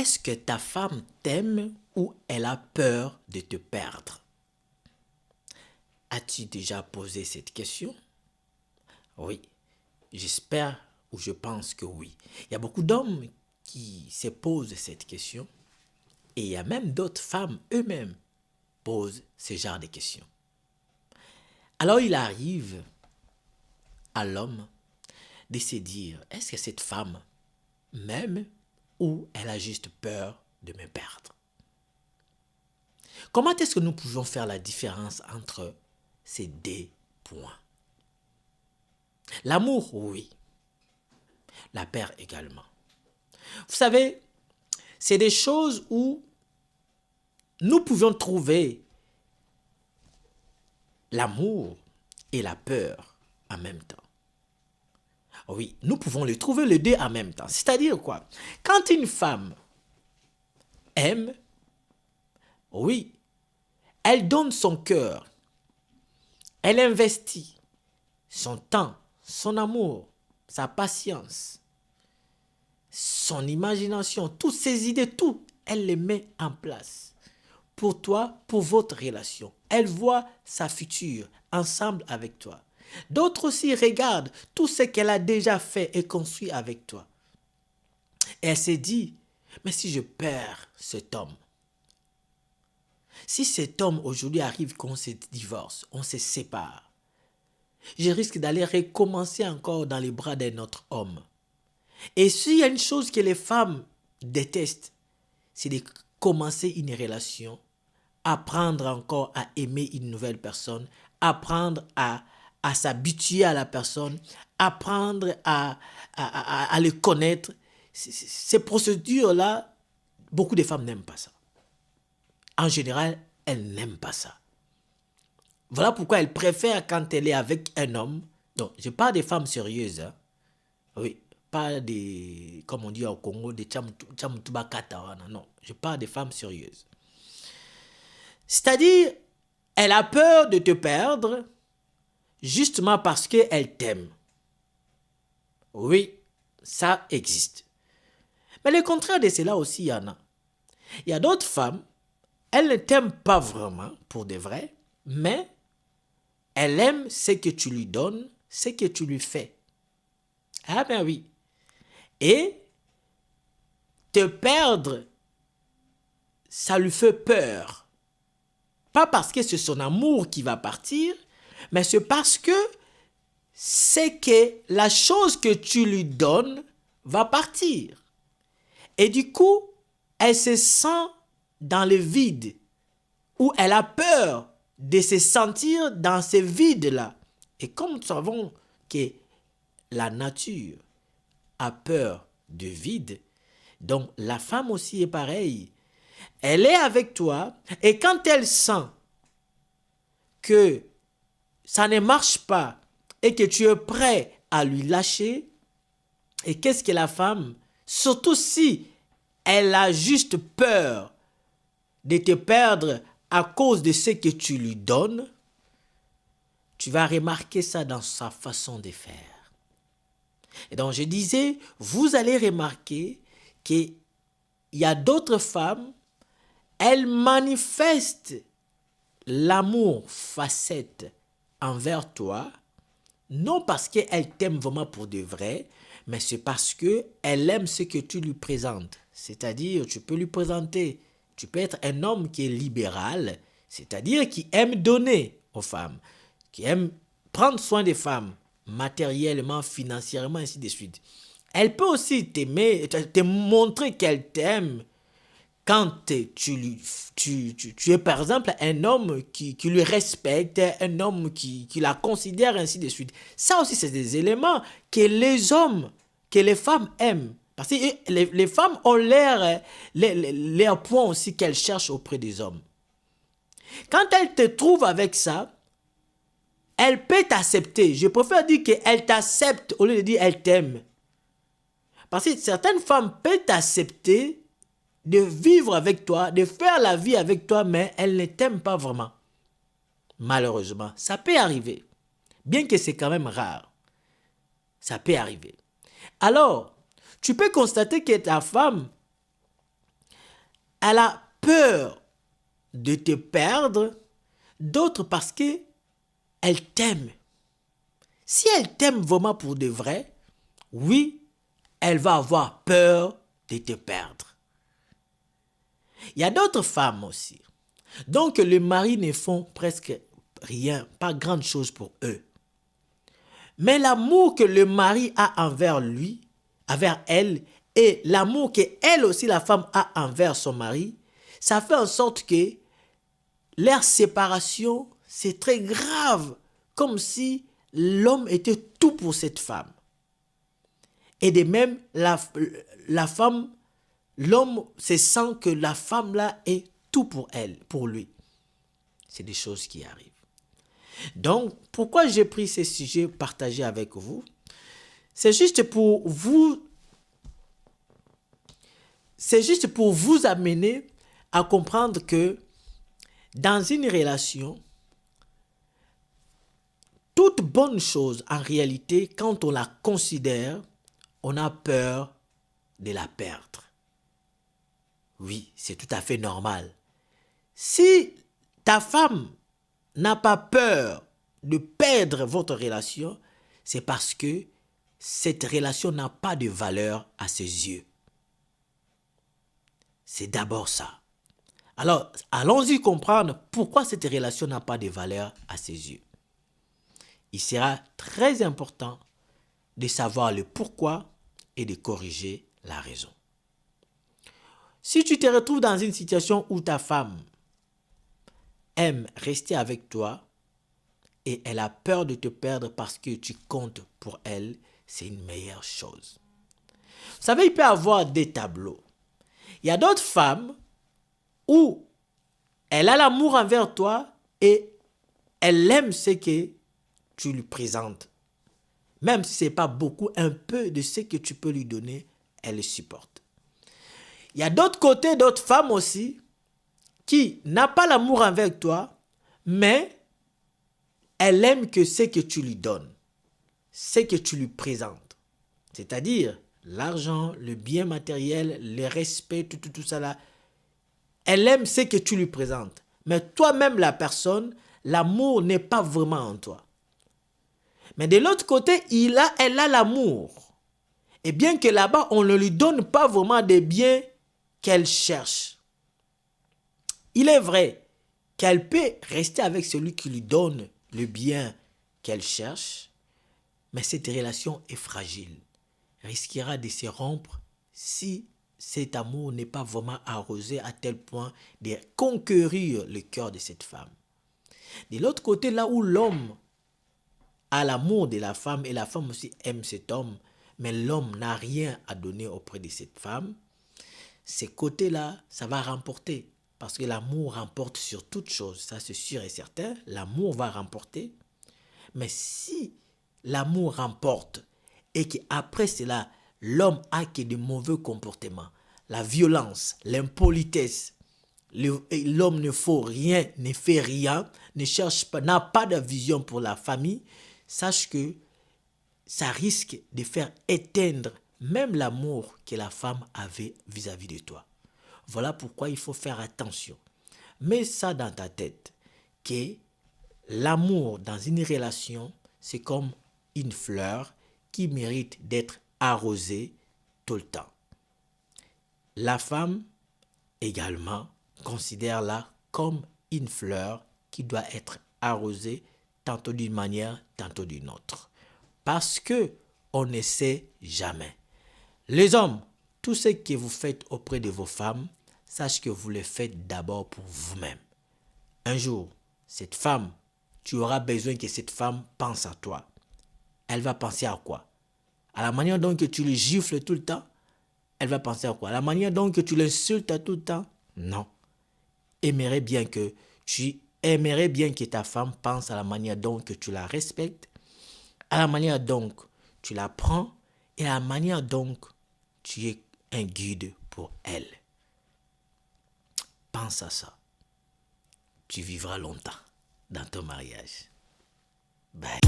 est-ce que ta femme t'aime ou elle a peur de te perdre? As-tu déjà posé cette question? Oui, j'espère ou je pense que oui. Il y a beaucoup d'hommes qui se posent cette question et il y a même d'autres femmes eux-mêmes posent ce genre de questions. Alors il arrive à l'homme de se dire, est-ce que cette femme m'aime ou elle a juste peur de me perdre? Comment est-ce que nous pouvons faire la différence entre ces deux points? L'amour, oui. La peur également. Vous savez, c'est des choses où nous pouvons trouver l'amour et la peur en même temps. Oui, nous pouvons les trouver les deux en même temps. C'est-à-dire quoi? Quand une femme aime, oui, elle donne son cœur, elle investit son temps, son amour, sa patience, son imagination, toutes ses idées, tout, elle les met en place. Pour toi, pour votre relation. Elle voit sa future ensemble avec toi. D'autres aussi regardent tout ce qu'elle a déjà fait et construit avec toi. Et elle s'est dit, mais si je perds cet homme, si cet homme aujourd'hui arrive qu'on se divorce, on se sépare, je risque d'aller recommencer encore dans les bras d'un autre homme. Et s'il y a une chose que les femmes détestent, c'est de commencer une relation, apprendre encore à aimer une nouvelle personne, apprendre à s'habituer à la personne, apprendre à le connaître. Ces procédures-là, beaucoup de femmes n'aiment pas ça. En général, elles n'aiment pas ça. Voilà pourquoi elles préfèrent quand elle est avec un homme. Non, je parle des femmes sérieuses. Hein. Oui, pas des, comme on dit au Congo, des tchamtubakata. Non, je parle des femmes sérieuses. C'est-à-dire, elle a peur de te perdre justement parce qu'elle t'aime. Oui, ça existe. Mais le contraire de cela aussi, il y en a. Il y a d'autres femmes, elles ne t'aiment pas vraiment, pour de vrai, mais elle aime ce que tu lui donnes, ce que tu lui fais. Ah ben oui. Et te perdre, ça lui fait peur. Pas parce que c'est son amour qui va partir, mais c'est parce que c'est que la chose que tu lui donnes va partir. Et du coup, elle se sent dans le vide, où elle a peur de se sentir dans ce vide-là. Et comme nous savons que la nature a peur du vide, donc la femme aussi est pareille. Elle est avec toi et quand elle sent que ça ne marche pas et que tu es prêt à lui lâcher, et qu'est-ce que la femme, surtout si elle a juste peur de te perdre à cause de ce que tu lui donnes, tu vas remarquer ça dans sa façon de faire. Et donc je disais, vous allez remarquer qu'il y a d'autres femmes, elles manifestent l'amour facette envers toi, non parce qu'elle t'aime vraiment pour de vrai, mais c'est parce qu'elle aime ce que tu lui présentes. C'est-à-dire, tu peux lui présenter, tu peux être un homme qui est libéral, c'est-à-dire qui aime donner aux femmes, qui aime prendre soin des femmes, matériellement, financièrement, ainsi de suite. Elle peut aussi t'aimer, te montrer qu'elle t'aime quand tu es par exemple un homme qui lui respecte, un homme qui la considère, ainsi de suite. Ça aussi, c'est des éléments que les hommes, que les femmes aiment. Parce que les femmes ont leur point aussi qu'elles cherchent auprès des hommes. Quand elles te trouvent avec ça, elle peut t'accepter. Je préfère dire qu'elle t'accepte au lieu de dire elle t'aime. Parce que certaines femmes peuvent t'accepter de vivre avec toi, de faire la vie avec toi, mais elle ne t'aime pas vraiment. Malheureusement, ça peut arriver. Bien que c'est quand même rare. Ça peut arriver. Alors, tu peux constater que ta femme, elle a peur de te perdre, d'autres parce qu'elle t'aime. Si elle t'aime vraiment pour de vrai, oui, elle va avoir peur de te perdre. Il y a d'autres femmes aussi. Donc les maris ne font presque rien, pas grande chose pour eux. Mais l'amour que le mari a envers lui, envers elle, et l'amour que elle aussi, la femme, a envers son mari, ça fait en sorte que leur séparation, c'est très grave, comme si l'homme était tout pour cette femme. Et de même, la femme, l'homme se sent que la femme là est tout pour elle, pour lui. C'est des choses qui arrivent. Donc, pourquoi j'ai pris ces sujets partagés avec vous? C'est juste pour vous amener à comprendre que dans une relation, toute bonne chose, en réalité, quand on la considère, on a peur de la perdre. Oui, c'est tout à fait normal. Si ta femme n'a pas peur de perdre votre relation, c'est parce que cette relation n'a pas de valeur à ses yeux. C'est d'abord ça. Alors, allons-y comprendre pourquoi cette relation n'a pas de valeur à ses yeux. Il sera très important de savoir le pourquoi et de corriger la raison. Si tu te retrouves dans une situation où ta femme aime rester avec toi et elle a peur de te perdre parce que tu comptes pour elle, c'est une meilleure chose. Vous savez, il peut y avoir des tableaux. Il y a d'autres femmes où elle a l'amour envers toi et elle aime ce que tu lui présentes. Même si ce n'est pas beaucoup, un peu de ce que tu peux lui donner, elle le supporte. Il y a d'autres côtés, d'autres femmes aussi, qui n'a pas l'amour envers toi, mais elle aime que ce que tu lui donnes, ce que tu lui présentes. C'est-à-dire l'argent, le bien matériel, le respect, tout ça là. Elle aime ce que tu lui présentes. Mais toi-même, la personne, l'amour n'est pas vraiment en toi. Mais de l'autre côté, elle a l'amour. Et bien que là-bas, on ne lui donne pas vraiment des biens qu'elle cherche. Il est vrai qu'elle peut rester avec celui qui lui donne le bien qu'elle cherche, mais cette relation est fragile, risquera de se rompre si cet amour n'est pas vraiment arrosé à tel point de conquérir le cœur de cette femme. De l'autre côté, là où l'homme a l'amour de la femme et la femme aussi aime cet homme, mais l'homme n'a rien à donner auprès de cette femme, ces côtés-là, ça va remporter. Parce que l'amour remporte sur toute chose, ça c'est sûr et certain, l'amour va remporter. Mais si l'amour remporte et qu'après cela, l'homme a que de mauvais comportements, la violence, l'impolitesse, l'homme ne faut rien, ne fait rien, ne cherche pas, n'a pas de vision pour la famille, sache que ça risque de faire éteindre même l'amour que la femme avait vis-à-vis de toi. Voilà pourquoi il faut faire attention. Mets ça dans ta tête, que l'amour dans une relation, c'est comme une fleur qui mérite d'être arrosée tout le temps. La femme également considère-la comme une fleur qui doit être arrosée tantôt d'une manière, tantôt d'une autre. Parce que on ne sait jamais. Les hommes, tout ce que vous faites auprès de vos femmes, sachez que vous le faites d'abord pour vous-même. Un jour, cette femme, tu auras besoin que cette femme pense à toi. Elle va penser à quoi? À la manière dont tu le gifles tout le temps? Elle va penser à quoi? À la manière dont tu l'insultes tout le temps? Non. Tu aimerais bien que ta femme pense à la manière dont tu la respectes, à la manière dont tu la prends et à la manière dont tu es un guide pour elle. Pense à ça. Tu vivras longtemps dans ton mariage. Bye.